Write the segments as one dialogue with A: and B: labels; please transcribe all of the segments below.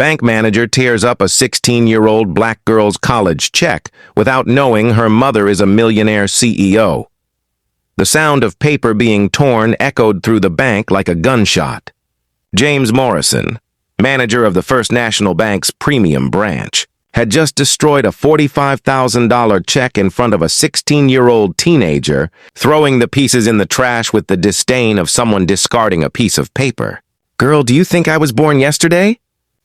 A: Bank manager tears up a 16-year-old black girl's college check without knowing her mother is a millionaire CEO. The sound of paper being torn echoed through the bank like a gunshot. James Morrison, manager of the First National Bank's premium branch, had just destroyed a $45,000 check in front of a 16-year-old teenager, throwing the pieces in the trash with the disdain of someone discarding a piece of paper. "Girl, do you think I was born yesterday?"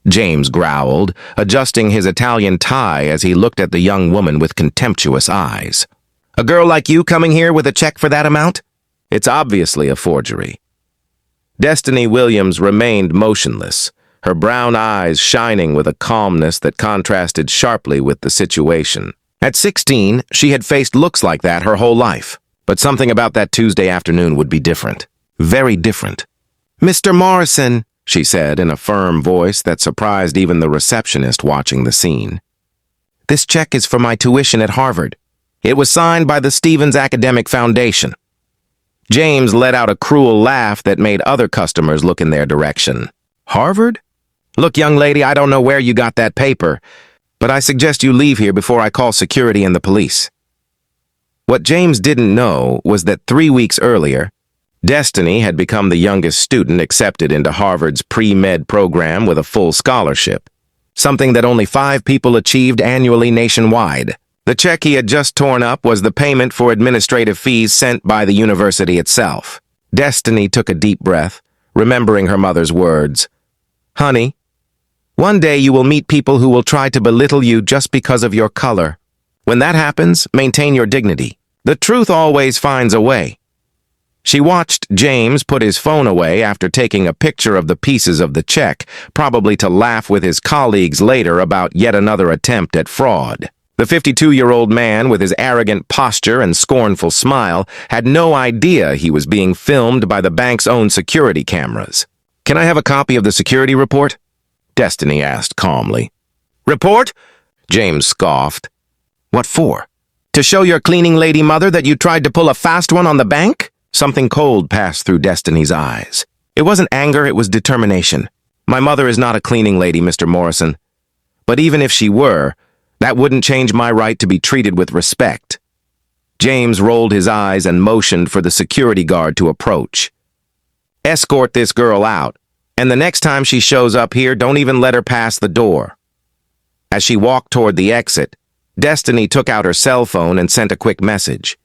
A: James growled, adjusting his Italian tie as he looked at the young woman with contemptuous eyes. "A girl like you coming here with a check for that amount? It's obviously a forgery." Destiny Williams remained motionless, her brown eyes shining with a calmness that contrasted sharply with the situation. At 16, she had faced looks like that her whole life, but something about that Tuesday afternoon would be different. Very different. "Mr. Morrison," she said in a firm voice that surprised even the receptionist watching the scene. "This check is for my tuition at Harvard. It was signed by the Stevens Academic Foundation." James let out a cruel laugh that made other customers look in their direction. "Harvard? Look, young lady, I don't know where you got that paper, but I suggest you leave here before I call security and the police." What James didn't know was that 3 weeks earlier, Destiny had become the youngest student accepted into Harvard's pre-med program with a full scholarship, something that only 5 people achieved annually nationwide. The check he had just torn up was the payment for administrative fees sent by the university itself. Destiny took a deep breath, remembering her mother's words. "Honey, one day you will meet people who will try to belittle you just because of your color. When that happens, maintain your dignity. The truth always finds a way." She watched James put his phone away after taking a picture of the pieces of the check, probably to laugh with his colleagues later about yet another attempt at fraud. The 52-year-old man, with his arrogant posture and scornful smile, had no idea he was being filmed by the bank's own security cameras. "Can I have a copy of the security report?" Destiny asked calmly. "Report?" James scoffed. "What for? To show your cleaning lady mother that you tried to pull a fast one on the bank?" Something cold passed through Destiny's eyes. "It wasn't anger, it was determination. My mother is not a cleaning lady, Mr. Morrison. But even if she were, that wouldn't change my right to be treated with respect." James rolled his eyes and motioned for the security guard to approach. "Escort this girl out, and the next time she shows up here, don't even let her pass the door." As she walked toward the exit, Destiny took out her cell phone and sent a quick message.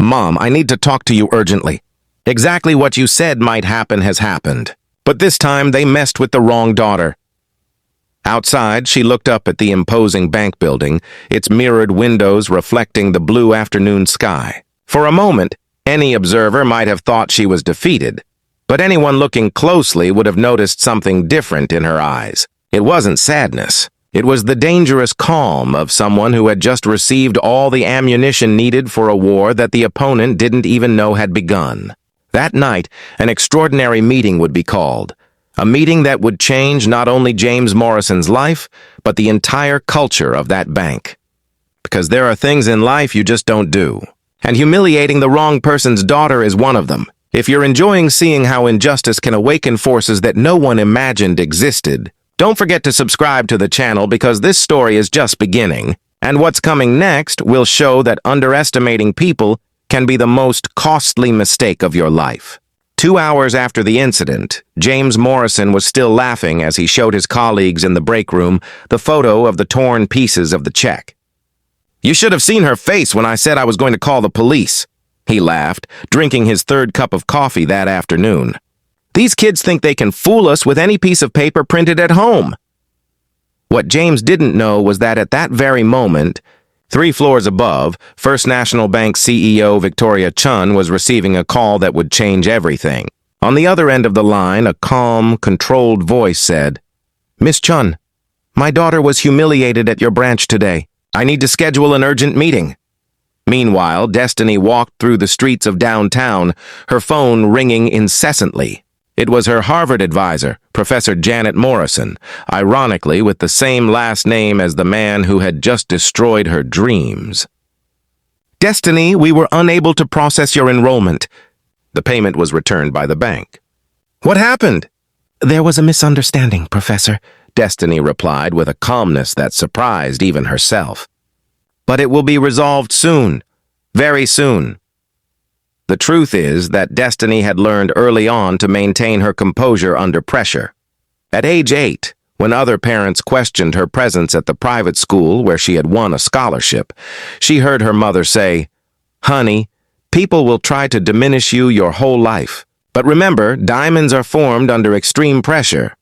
A: "Mom, I need to talk to you urgently. Exactly what you said might happen has happened, but this time they messed with the wrong daughter." Outside, she looked up at the imposing bank building, its mirrored windows reflecting the blue afternoon sky. For a moment, any observer might have thought she was defeated, but anyone looking closely would have noticed something different in her eyes. It wasn't sadness. It was the dangerous calm of someone who had just received all the ammunition needed for a war that the opponent didn't even know had begun. That night, an extraordinary meeting would be called. A meeting that would change not only James Morrison's life, but the entire culture of that bank. Because there are things in life you just don't do. And humiliating the wrong person's daughter is one of them. If you're enjoying seeing how injustice can awaken forces that no one imagined existed, don't forget to subscribe to the channel because this story is just beginning. And what's coming next will show that underestimating people can be the most costly mistake of your life. 2 hours after the incident, James Morrison was still laughing as he showed his colleagues in the break room the photo of the torn pieces of the check. "You should have seen her face when I said I was going to call the police," he laughed, drinking his 3rd cup of coffee that afternoon. "These kids think they can fool us with any piece of paper printed at home." What James didn't know was that at that very moment, 3 floors above, First National Bank CEO Victoria Chun was receiving a call that would change everything. On the other end of the line, a calm, controlled voice said, "Miss Chun, my daughter was humiliated at your branch today. I need to schedule an urgent meeting." Meanwhile, Destiny walked through the streets of downtown, her phone ringing incessantly. It was her Harvard advisor, Professor Janet Morrison, ironically with the same last name as the man who had just destroyed her dreams. "Destiny, we were unable to process your enrollment." The payment was returned by the bank. "What happened?" "There was a misunderstanding, Professor. Destiny replied with a calmness that surprised even herself. But it will be resolved soon. Very soon. The truth is that Destiny had learned early on to maintain her composure under pressure. At age 8, when other parents questioned her presence at the private school where she had won a scholarship, she heard her mother say, "Honey, people will try to diminish you your whole life. But remember, diamonds are formed under extreme pressure."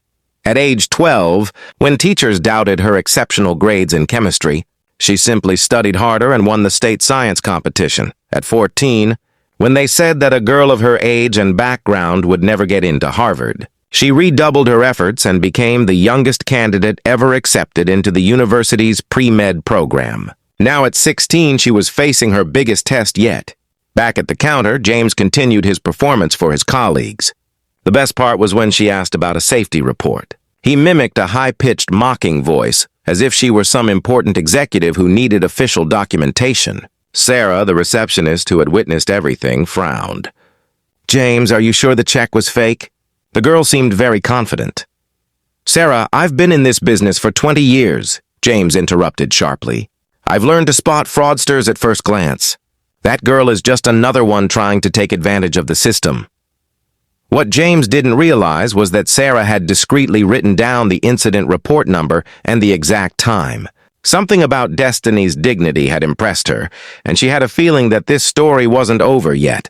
A: At age 12, when teachers doubted her exceptional grades in chemistry, she simply studied harder and won the state science competition. At 14, when they said that a girl of her age and background would never get into Harvard, she redoubled her efforts and became the youngest candidate ever accepted into the university's pre-med program. Now at 16, she was facing her biggest test yet. Back at the counter, James continued his performance for his colleagues. The best part was when she asked about a safety report. He mimicked a high-pitched mocking voice, as if she were some important executive who needed official documentation. Sarah, the receptionist who had witnessed everything, frowned. "James, are you sure the check was fake?" The girl seemed very confident. "Sarah, I've been in this business for 20 years, James interrupted sharply. "I've learned to spot fraudsters at first glance. That girl is just another one trying to take advantage of the system." What James didn't realize was that Sarah had discreetly written down the incident report number and the exact time. Something about Destiny's dignity had impressed her, and she had a feeling that this story wasn't over yet.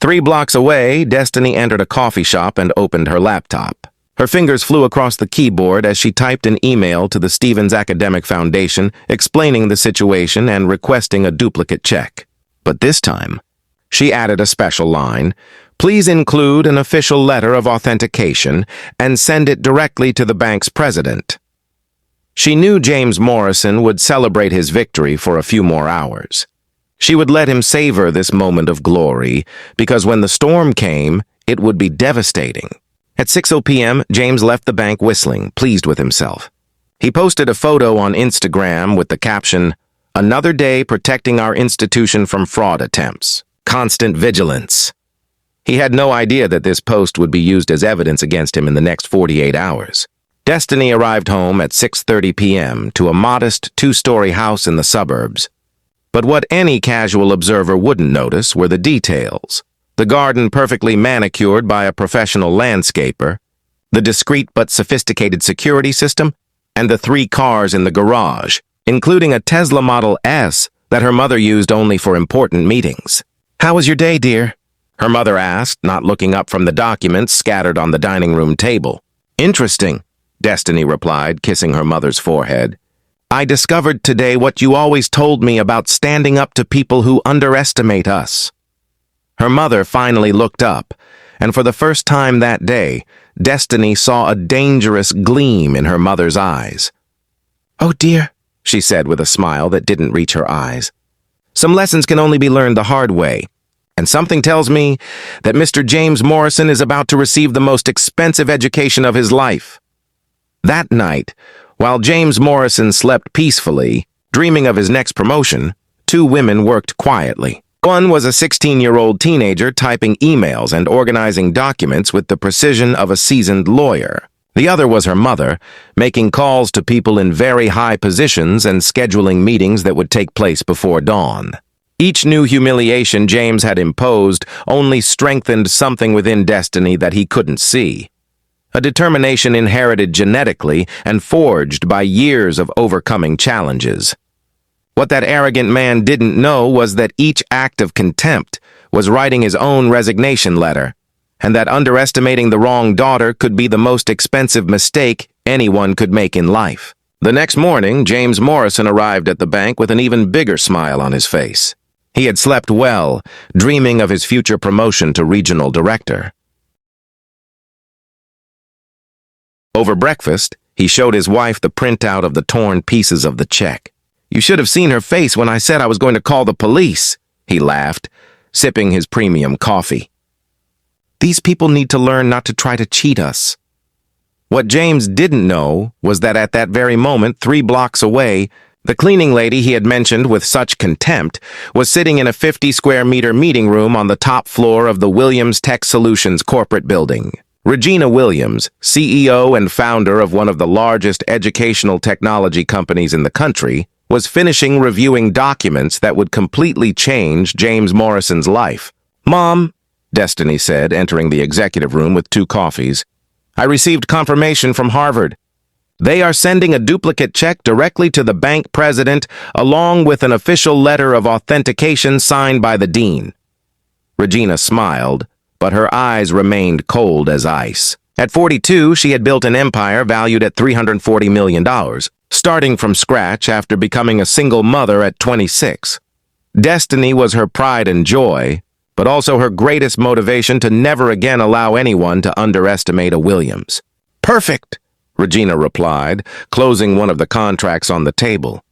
A: 3 blocks away, Destiny entered a coffee shop and opened her laptop. Her fingers flew across the keyboard as she typed an email to the Stevens Academic Foundation explaining the situation and requesting a duplicate check. But this time, she added a special line, "Please include an official letter of authentication and send it directly to the bank's president." She knew James Morrison would celebrate his victory for a few more hours. She would let him savor this moment of glory, because when the storm came, it would be devastating. At 6 p.m., James left the bank whistling, pleased with himself. He posted a photo on Instagram with the caption, "Another day protecting our institution from fraud attempts. Constant vigilance." He had no idea that this post would be used as evidence against him in the next 48 hours. Destiny arrived home at 6:30 p.m. to a modest 2-story house in the suburbs. But what any casual observer wouldn't notice were the details. The garden perfectly manicured by a professional landscaper, the discreet but sophisticated security system, and the 3 cars in the garage, including a Tesla Model S that her mother used only for important meetings. "How was your day, dear?" her mother asked, not looking up from the documents scattered on the dining room table. "Interesting," Destiny replied, kissing her mother's forehead. "I discovered today what you always told me about standing up to people who underestimate us." Her mother finally looked up, and for the first time that day, Destiny saw a dangerous gleam in her mother's eyes. "Oh dear," she said with a smile that didn't reach her eyes. "Some lessons can only be learned the hard way, and something tells me that Mr. James Morrison is about to receive the most expensive education of his life." That night, while James Morrison slept peacefully, dreaming of his next promotion, 2 women worked quietly. One was a 16-year-old teenager typing emails and organizing documents with the precision of a seasoned lawyer. The other was her mother, making calls to people in very high positions and scheduling meetings that would take place before dawn. Each new humiliation James had imposed only strengthened something within Destiny that he couldn't see. A determination inherited genetically and forged by years of overcoming challenges. What that arrogant man didn't know was that each act of contempt was writing his own resignation letter, and that underestimating the wrong daughter could be the most expensive mistake anyone could make in life. The next morning, James Morrison arrived at the bank with an even bigger smile on his face. He had slept well, dreaming of his future promotion to regional director. Over breakfast, he showed his wife the printout of the torn pieces of the check. "You should have seen her face when I said I was going to call the police," he laughed, sipping his premium coffee. "These people need to learn not to try to cheat us." What James didn't know was that at that very moment, 3 blocks away, the cleaning lady he had mentioned with such contempt was sitting in a 50-square-meter meeting room on the top floor of the Williams Tech Solutions corporate building. Regina Williams, CEO and founder of one of the largest educational technology companies in the country, was finishing reviewing documents that would completely change James Morrison's life. "Mom," Destiny said, entering the executive room with 2 coffees, "I received confirmation from Harvard. They are sending a duplicate check directly to the bank president along with an official letter of authentication signed by the dean." Regina smiled, but her eyes remained cold as ice. At 42, she had built an empire valued at $340 million, starting from scratch after becoming a single mother at 26. Destiny was her pride and joy, but also her greatest motivation to never again allow anyone to underestimate a Williams. "Perfect," Regina replied, closing one of the contracts on the table.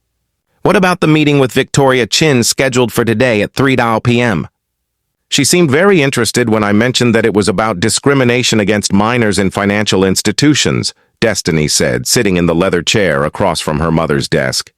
A: "What about the meeting with Victoria Chin scheduled for today at 3 p.m.? She seemed very interested when I mentioned that it was about discrimination against minors in financial institutions," Destiny said, sitting in the leather chair across from her mother's desk.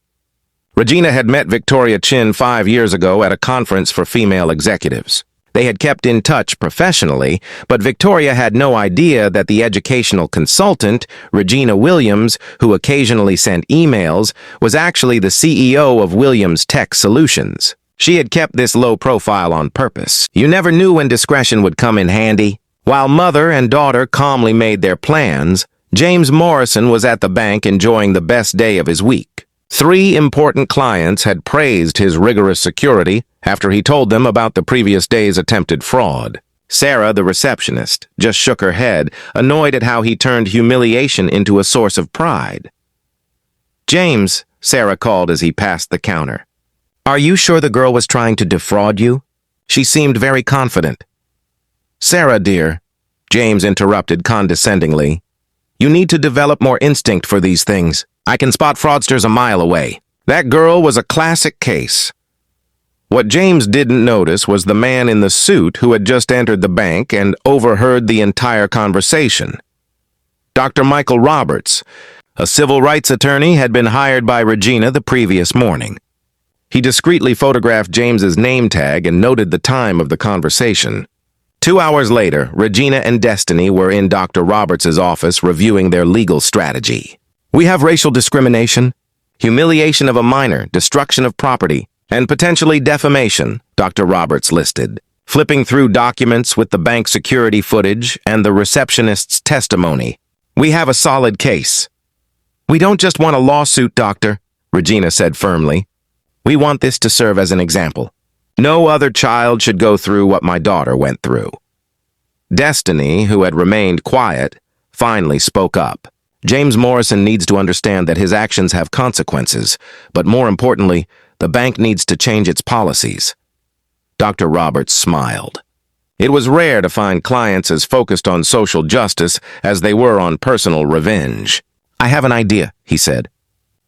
A: Regina had met Victoria Chin 5 years ago at a conference for female executives. They had kept in touch professionally, but Victoria had no idea that the educational consultant, Regina Williams, who occasionally sent emails, was actually the CEO of Williams Tech Solutions. She had kept this low profile on purpose. You never knew when discretion would come in handy. While mother and daughter calmly made their plans, James Morrison was at the bank enjoying the best day of his week. 3 important clients had praised his rigorous security after he told them about the previous day's attempted fraud. Sarah, the receptionist, just shook her head, annoyed at how he turned humiliation into a source of pride. "James," Sarah called as he passed the counter. "Are you sure the girl was trying to defraud you?" She seemed very confident. "Sarah, dear," James interrupted condescendingly, "you need to develop more instinct for these things. I can spot fraudsters a mile away. That girl was a classic case." What James didn't notice was the man in the suit who had just entered the bank and overheard the entire conversation. Dr. Michael Roberts, a civil rights attorney, had been hired by Regina the previous morning. He discreetly photographed James's name tag and noted the time of the conversation. 2 hours later, Regina and Destiny were in Dr. Roberts' office reviewing their legal strategy. "We have racial discrimination, humiliation of a minor, destruction of property, and potentially defamation," Dr. Roberts listed, flipping through documents with the bank security footage and the receptionist's testimony. "We have a solid case." "We don't just want a lawsuit, Doctor," Regina said firmly. "We want this to serve as an example. No other child should go through what my daughter went through." Destiny, who had remained quiet, finally spoke up. "James Morrison needs to understand that his actions have consequences, but more importantly, the bank needs to change its policies." Dr. Roberts smiled. It was rare to find clients as focused on social justice as they were on personal revenge. "I have an idea," he said.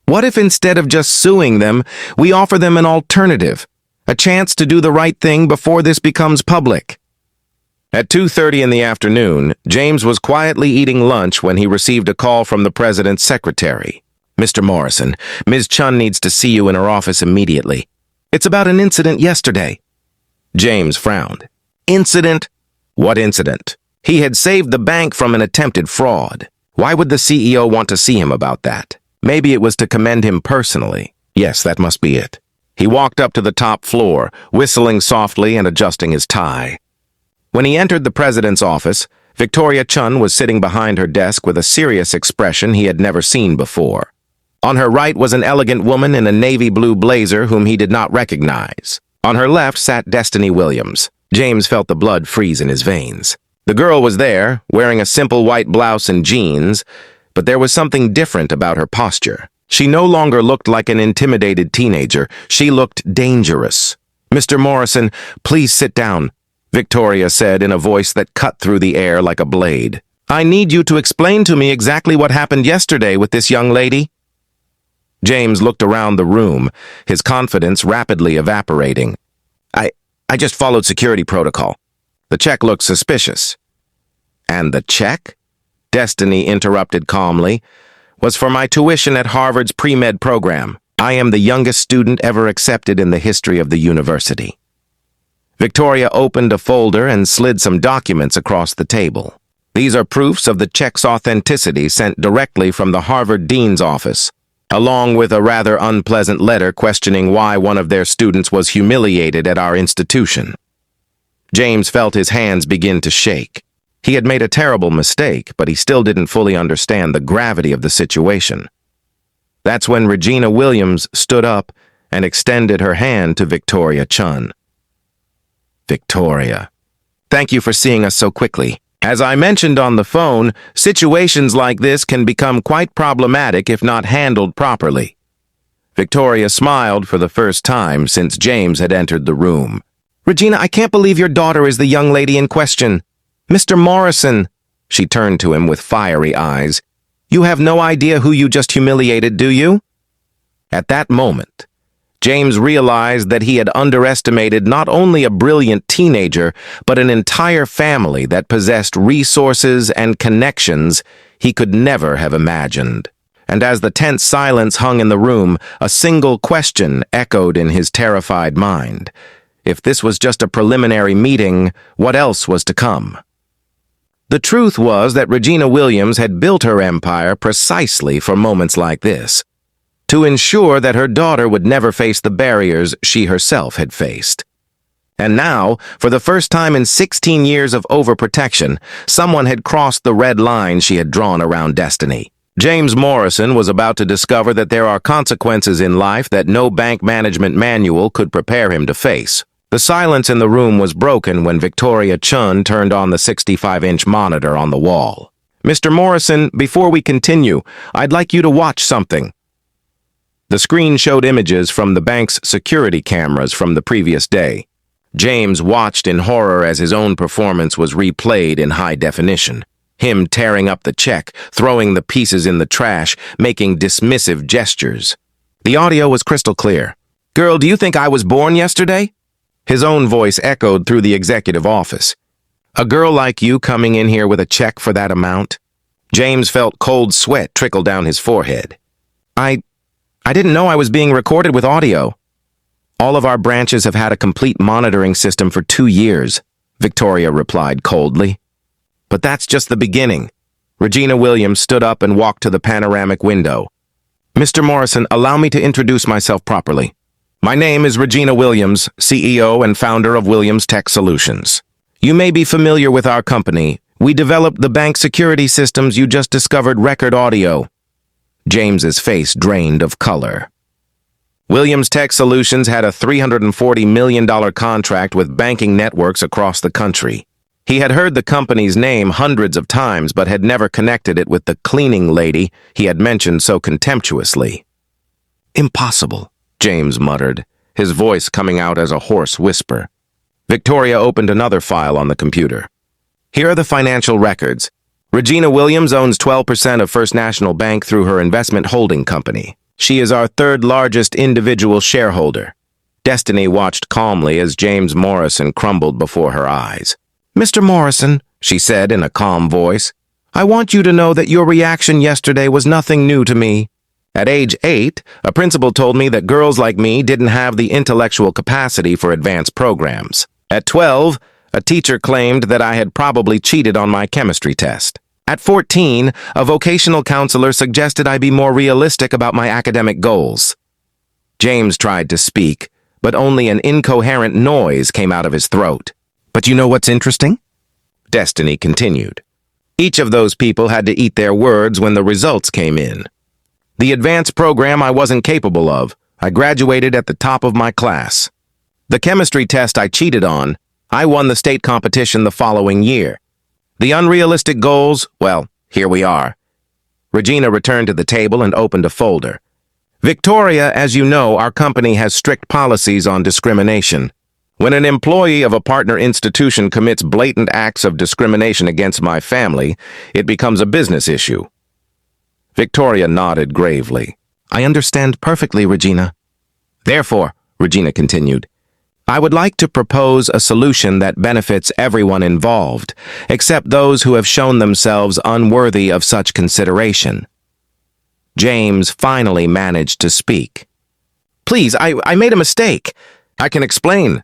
A: "What if instead of just suing them, we offer them an alternative, a chance to do the right thing before this becomes public?" At 2:30 in the afternoon, James was quietly eating lunch when he received a call from the president's secretary. "Mr. Morrison, Ms. Chun needs to see you in her office immediately. It's about an incident yesterday." James frowned. "Incident? What incident?" He had saved the bank from an attempted fraud. Why would the CEO want to see him about that? Maybe it was to commend him personally. Yes, that must be it. He walked up to the top floor, whistling softly and adjusting his tie. When he entered the president's office, Victoria Chun was sitting behind her desk with a serious expression he had never seen before. On her right was an elegant woman in a navy blue blazer whom he did not recognize. On her left sat Destiny Williams. James felt the blood freeze in his veins. The girl was there, wearing a simple white blouse and jeans, but there was something different about her posture. She no longer looked like an intimidated teenager. She looked dangerous. "Mr. Morrison, please sit down," Victoria said in a voice that cut through the air like a blade. "I need you to explain to me exactly what happened yesterday with this young lady." James looked around the room, his confidence rapidly evaporating. I just followed security protocol. The check looked suspicious." "And the check?" Destiny interrupted calmly. "Was for my tuition at Harvard's pre-med program. I am the youngest student ever accepted in the history of the university." Victoria opened a folder and slid some documents across the table. These are proofs of the check's authenticity sent directly from the Harvard Dean's office, along with a rather unpleasant letter questioning why one of their students was humiliated at our institution. James felt his hands begin to shake. He had made a terrible mistake, but he still didn't fully understand the gravity of the situation. That's when Regina Williams stood up and extended her hand to Victoria Chun. Victoria, thank you for seeing us so quickly. As I mentioned on the phone, situations like this can become quite problematic if not handled properly. Victoria smiled for the first time since James had entered the room. Regina, I can't believe your daughter is the young lady in question. Mr. Morrison, she turned to him with fiery eyes. You have no idea who you just humiliated, do you? At that moment, James realized that he had underestimated not only a brilliant teenager, but an entire family that possessed resources and connections he could never have imagined. And as the tense silence hung in the room, a single question echoed in his terrified mind. If this was just a preliminary meeting, what else was to come? The truth was that Regina Williams had built her empire precisely for moments like this, to ensure that her daughter would never face the barriers she herself had faced. And now, for the first time in 16 years of overprotection, someone had crossed the red line she had drawn around Destiny. James Morrison was about to discover that there are consequences in life that no bank management manual could prepare him to face. The silence in the room was broken when Victoria Chun turned on the 65-inch monitor on the wall. Mr. Morrison, before we continue, I'd like you to watch something. The screen showed images from the bank's security cameras from the previous day. James watched in horror as his own performance was replayed in high definition. Him tearing up the check, throwing the pieces in the trash, making dismissive gestures. The audio was crystal clear. Girl, do you think I was born yesterday? His own voice echoed through the executive office. A girl like you coming in here with a check for that amount? James felt cold sweat trickle down his forehead. I didn't know I was being recorded with audio. All of our branches have had a complete monitoring system for 2 years, Victoria replied coldly. But that's just the beginning. Regina Williams stood up and walked to the panoramic window. Mr. Morrison, allow me to introduce myself properly. My name is Regina Williams, CEO and founder of Williams Tech Solutions. You may be familiar with our company. We developed the bank security systems you just discovered record audio. James's face drained of color. Williams Tech Solutions had a $340 million contract with banking networks across the country. He had heard the company's name hundreds of times but had never connected it with the cleaning lady he had mentioned so contemptuously. Impossible, James muttered, his voice coming out as a hoarse whisper. Victoria opened another file on the computer. Here are the financial records. Regina Williams owns 12% of First National Bank through her investment holding company. She is our third largest individual shareholder. Destiny watched calmly as James Morrison crumbled before her eyes. Mr. Morrison, she said in a calm voice, I want you to know that your reaction yesterday was nothing new to me. At age 8, a principal told me that girls like me didn't have the intellectual capacity for advanced programs. At 12, a teacher claimed that I had probably cheated on my chemistry test. At 14, a vocational counselor suggested I be more realistic about my academic goals. James tried to speak, but only an incoherent noise came out of his throat. But you know what's interesting? Destiny continued. Each of those people had to eat their words when the results came in. The advanced program I wasn't capable of. I graduated at the top of my class. The chemistry test I cheated on, I won the state competition the following year. The unrealistic goals, well, here we are. Regina returned to the table and opened a folder. Victoria, as you know, our company has strict policies on discrimination. When an employee of a partner institution commits blatant acts of discrimination against my family, it becomes a business issue. Victoria nodded gravely. I understand perfectly, Regina. Therefore, Regina continued, I would like to propose a solution that benefits everyone involved, except those who have shown themselves unworthy of such consideration. James finally managed to speak. Please, I made a mistake. I can explain,